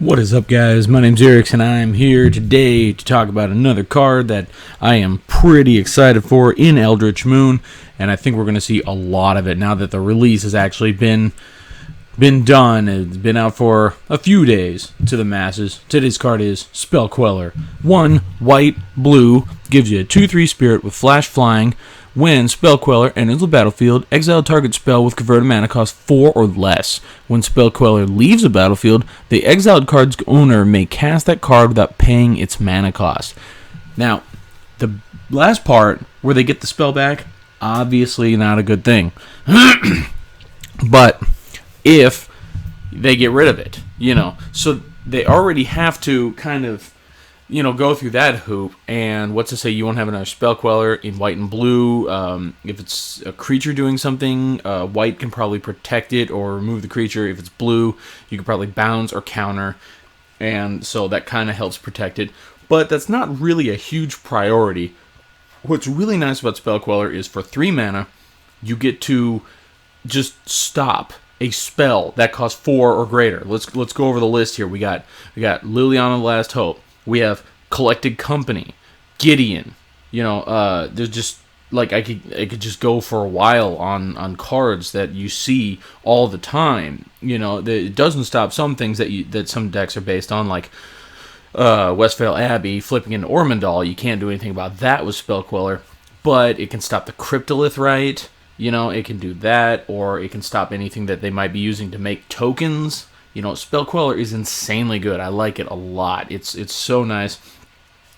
What is up, guys? My name's iirix, and I'm here today to talk about another card that I am pretty excited for in Eldritch Moon, and I think we're going to see a lot of it now that the release has actually been done. It's been out for a few days to the masses. Today's card is Spell Queller. 1 white, blue, gives you a 2/3 spirit with flash flying. When Spell Queller enters the battlefield, exile target spell with converted mana cost 4 or less. When Spell Queller leaves the battlefield, the exiled card's owner may cast that card without paying its mana cost. Now, the last part, where they get the spell back, obviously not a good thing. But if they get rid of it, so they already have to kind of go through that hoop. And what's to say you won't have another Spell Queller in white and blue? If it's a creature doing something, white can probably protect it or remove the creature. If it's blue, you can probably bounce or counter, and so that kind of helps protect it. But that's not really a huge priority. What's really nice about Spell Queller is for 3 mana, you get to just stop a spell that costs 4 or greater. Let's go over the list here. We got Liliana the Last Hope. We have Collected Company, Gideon. There's just like I could just go for a while on cards that you see all the time. It doesn't stop some things that some decks are based on, like Westvale Abbey flipping into Ormondal. You can't do anything about that with Spell Queller, but it can stop the Cryptolith, right? It can do that, or it can stop anything that they might be using to make tokens. Spell Queller is insanely good. I like it a lot. It's so nice.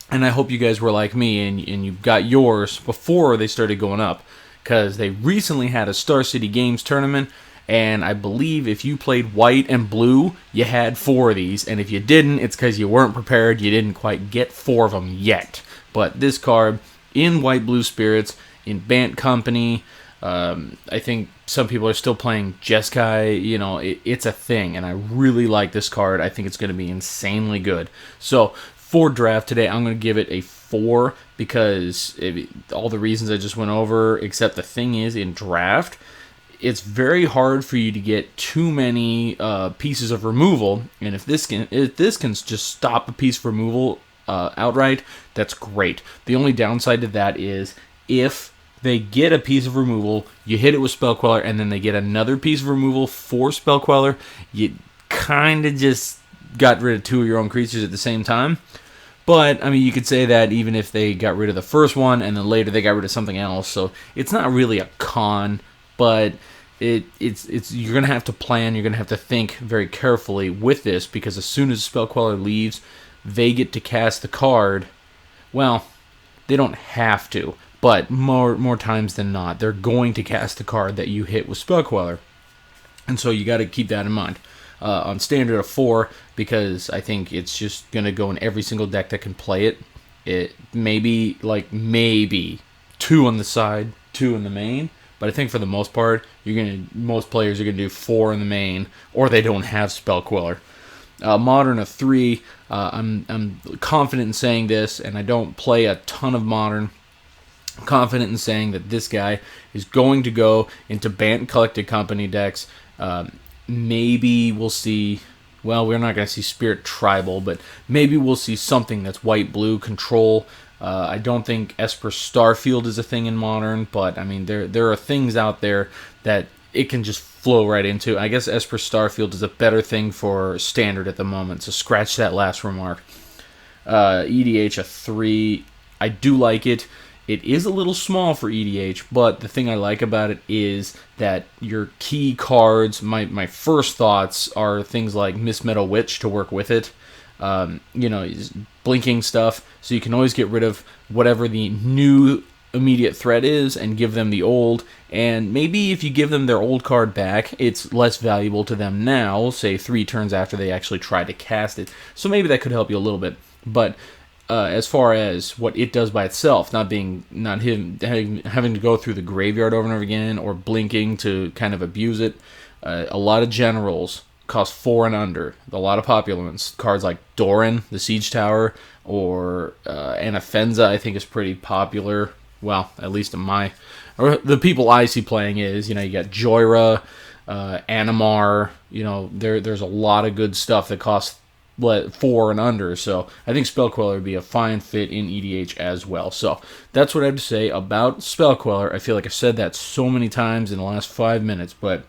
And I hope you guys were like me and you got yours before they started going up, because they recently had a Star City Games tournament, and I believe if you played white and blue, you had 4 of these, and if you didn't, it's because you weren't prepared. You didn't quite get 4 of them yet. But this card, in white-blue spirits, in Bant Company, I think some people are still playing Jeskai. It's a thing, and I really like this card. I think it's going to be insanely good. So, for draft today, I'm going to give it a 4, because all the reasons I just went over, except the thing is, in draft, it's very hard for you to get too many pieces of removal, and if this can just stop a piece of removal outright, that's great. The only downside to that is if they get a piece of removal, you hit it with Spell Queller, and then they get another piece of removal for Spell Queller, you kind of just got rid of 2 of your own creatures at the same time. But, you could say that even if they got rid of the first one, and then later they got rid of something else, so it's not really a con, but it's you're going to have to plan, you're going to have to think very carefully with this, because as soon as Spell Queller leaves, they get to cast the card. Well, they don't have to, but more times than not, they're going to cast the card that you hit with Spell Queller. And so you got to keep that in mind. On standard of 4, because I think it's just going to go in every single deck that can play it. It maybe 2 on the side, 2 in the main. But I think for the most part, most players are going to do 4 in the main, or they don't have Spell Queller. Modern of 3, I'm confident in saying this, and I don't play a ton of Modern. I'm confident in saying that this guy is going to go into Bant Collected Company decks. Maybe we'll see, well, we're not going to see Spirit Tribal, but maybe we'll see something that's white-blue control. I don't think Esper Starfield is a thing in Modern, but, there are things out there that it can just flow right into. I guess Esper Starfield is a better thing for Standard at the moment, so scratch that last remark. EDH a 3, I do like it. It is a little small for EDH, but the thing I like about it is that your key cards, my first thoughts are things like Miss Meadow Witch to work with it. Blinking stuff, so you can always get rid of whatever the new immediate threat is and give them the old. And maybe if you give them their old card back, it's less valuable to them now, say 3 turns after they actually try to cast it. So maybe that could help you a little bit. But as far as what it does by itself, having to go through the graveyard over and over again, or blinking to kind of abuse it, a lot of generals cost 4 and under. A lot of popular ones, cards like Doran, the Siege Tower, or Anafenza, I think is pretty popular. Well, at least or the people I see playing is, you got Joyra, Animar. There's a lot of good stuff that costs 4 and under. So I think Spell Queller would be a fine fit in EDH as well. So that's what I have to say about Spell Queller. I feel like I've said that so many times in the last 5 minutes, but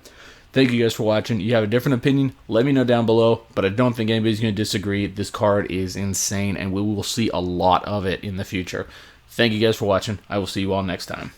thank you guys for watching. You have a different opinion, let me know down below, but I don't think anybody's going to disagree. This card is insane, and we will see a lot of it in the future. Thank you guys for watching. I will see you all next time.